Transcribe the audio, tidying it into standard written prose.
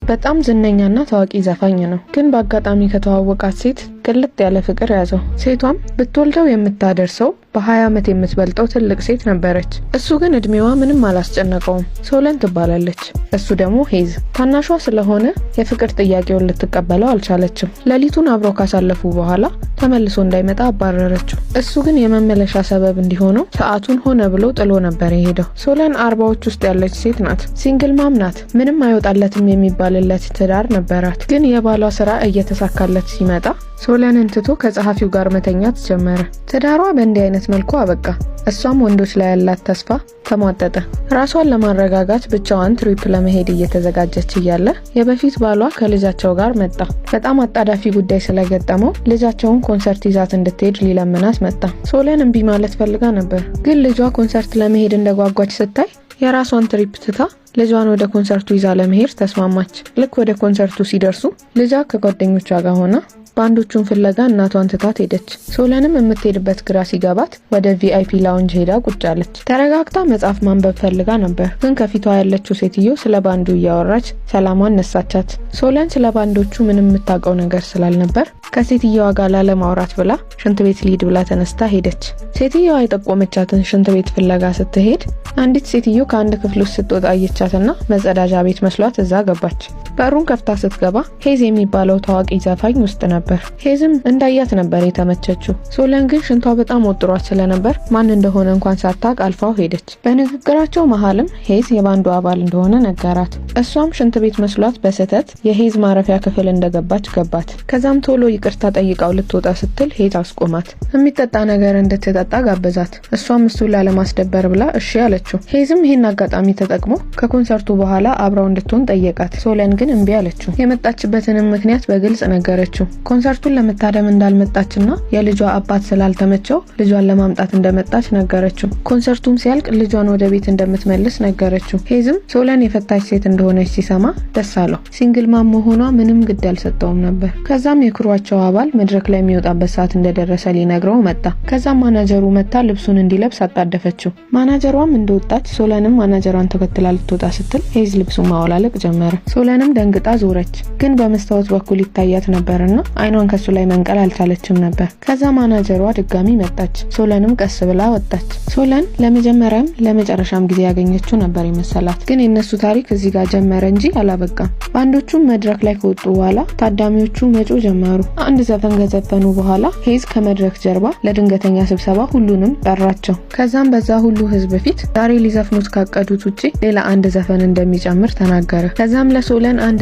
በጣም ዝነኛና ታዋቂ ዘፋኝ ነው። ግን በአጋጣሚ ከተዋወቃት ሴት ቅልጥ ያለ ፍቅር ያዘው። ሴቷም ብትወልደው የምታደርሰው በ20 ዓመት የምትበልጠው ትልቅ ሴት ነበረች። እሱ ግን እድሜዋ ምንም አላስጨነቀውም። ሶለን ትባላለች። እሱ ደግሞ ሄዝ። ታናሿ ስለሆነ የፍቅር ጥያቄውን ልትቀበለው አልቻለችም። ሌሊቱን አብረው ካሳለፉ በኋላ ተመልሶ እንዳይመጣ አባረረችው። እሱ ግን የመመለሻ ሰበብ እንዲሆነው ሰዓቱን ሆነ ብሎ ጥሎ ነበር የሄደው። ሶለን 40ዎች ውስጥ ያለች ሴት ናት። ሲንግል ማም ናት። ምንም አይወጣለትም የሚባልለት ትዳር ነበራት። ግን የባሏ ስራ እየተሳካለት ሲመጣ ሶለንን ትቶ ከጸሐፊው ጋር መተኛት ጀመረ። ትዳሯ በእንዲህ አይነት መልኩ አበቃ። እሷም ወንዶች ላይ ያላት ተስፋ ተሟጠጠ። ራሷን ለማረጋጋት ብቻዋን ትሪፕ ለመሄድ እየተዘጋጀች እያለ የበፊት ባሏ ከልጃቸው ጋር መጣ። በጣም አጣዳፊ ጉዳይ ስለገጠመው ልጃቸውን ኮንሰርት ይዛት እንድትሄድ ሊለምናት መጣ። ሶለን እምቢ ማለት ፈልጋ ነበር። ግን ልጇ ኮንሰርት ለመሄድ እንደጓጓች ስታይ የራሷን ትሪፕ ትታ ልጇን ወደ ኮንሰርቱ ይዛ ለመሄድ ተስማማች። ልክ ወደ ኮንሰርቱ ሲደርሱ ልጇ ከጓደኞቿ ጋር ሆና ባንዶቹን ፍለጋ እናቷን ትታት ሄደች። ሶለንም የምትሄድበት ግራ ሲገባት ወደ ቪአይፒ ላውንጅ ሄዳ ቁጭ አለች። ተረጋግታ መጽሐፍ ማንበብ ፈልጋ ነበር። ግን ከፊቷ ያለችው ሴትዮ ስለ ባንዱ እያወራች ሰላሟን ነሳቻት። ሶለን ስለ ባንዶቹ ምንም የምታውቀው ነገር ስላልነበር ከሴትየዋ ጋር ላለማውራት ብላ ሽንት ቤት ልሂድ ብላ ተነስታ ሄደች። ሴትየዋ የጠቆመቻትን ሽንት ቤት ፍለጋ ስትሄድ አንዲት ሴትዮ ከአንድ ክፍል ውስጥ ስትወጣ አየቻትና መጸዳጃ ቤት መስሏት እዛ ገባች። በሩን ከፍታ ስትገባ ሄዝ የሚባለው ታዋቂ ዘፋኝ ውስጥ ነበር። ሄዝም እንዳያት ነበር የተመቸችው። ሶለን ግን ሽንቷ በጣም ወጥሯት ስለነበር ማን እንደሆነ እንኳን ሳታውቅ አልፋው ሄደች። በንግግራቸው መሃልም ሄዝ የባንዱ አባል እንደሆነ ነገራት። እሷም ሽንት ቤት መስሏት በስህተት የሄዝ ማረፊያ ክፍል እንደገባች ገባት። ከዛም ቶሎ ይቅርታ ጠይቃው ልትወጣ ስትል ሄዝ አስቆማት። የሚጠጣ ነገር እንድትጠጣ ጋበዛት። እሷም እሱን ላለማስደበር ብላ እሺ አለችው። ሄዝም ይህን አጋጣሚ ተጠቅሞ ከኮንሰርቱ በኋላ አብራው እንድትሆን ጠየቃት። ሶለን ግን እምቢ አለችው። የመጣችበትንም ምክንያት በግልጽ ነገረችው። ኮንሰርቱን ለመታደም እንዳልመጣችና የልጇ አባት ስላልተመቸው ልጇን ለማምጣት እንደመጣች ነገረችው። ኮንሰርቱም ሲያልቅ ልጇን ወደ ቤት እንደምትመልስ ነገረችው። ሄዝም ሶለን የፈታች ሴት እንደሆነች ሲሰማ ደስ አለው። ሲንግል ማም መሆኗ ምንም ግድ አልሰጠውም ነበር። ከዛም የክሯቸው አባል መድረክ ላይ የሚወጣበት ሰዓት እንደደረሰ ሊነግረው መጣ። ከዛም ማናጀሩ መታ ልብሱን እንዲለብስ አጣደፈችው። ማናጀሯም እንደወጣች ሶለንም ማናጀሯን ተከትላ ልትወጣ ስትል ሄዝ ልብሱን ማወላለቅ ጀመረ። ሶለንም ደንግጣ ዞረች። ግን በመስታወት በኩል ይታያት ነበርና አይኗን ከሱ ላይ መንቀል አልቻለችም ነበር። ከዛ ማናጀሯ ድጋሚ መጣች። ሶለንም ቀስ ብላ ወጣች። ሶለን ለመጀመሪያም ለመጨረሻም ጊዜ ያገኘችው ነበር የመሰላት። ግን የነሱ ታሪክ እዚህ ጋር ጀመረ እንጂ አላበቃም። ባንዶቹም መድረክ ላይ ከወጡ በኋላ ታዳሚዎቹ መጮህ ጀመሩ። አንድ ዘፈን ከዘፈኑ በኋላ ሄዝ ከመድረክ ጀርባ ለድንገተኛ ስብሰባ ሁሉንም ጠራቸው። ከዛም በዛ ሁሉ ህዝብ ፊት ዛሬ ሊዘፍኑት ካቀዱት ውጪ ሌላ አንድ ዘፈን እንደሚጨምር ተናገረ። ከዛም ለሶለን አንድ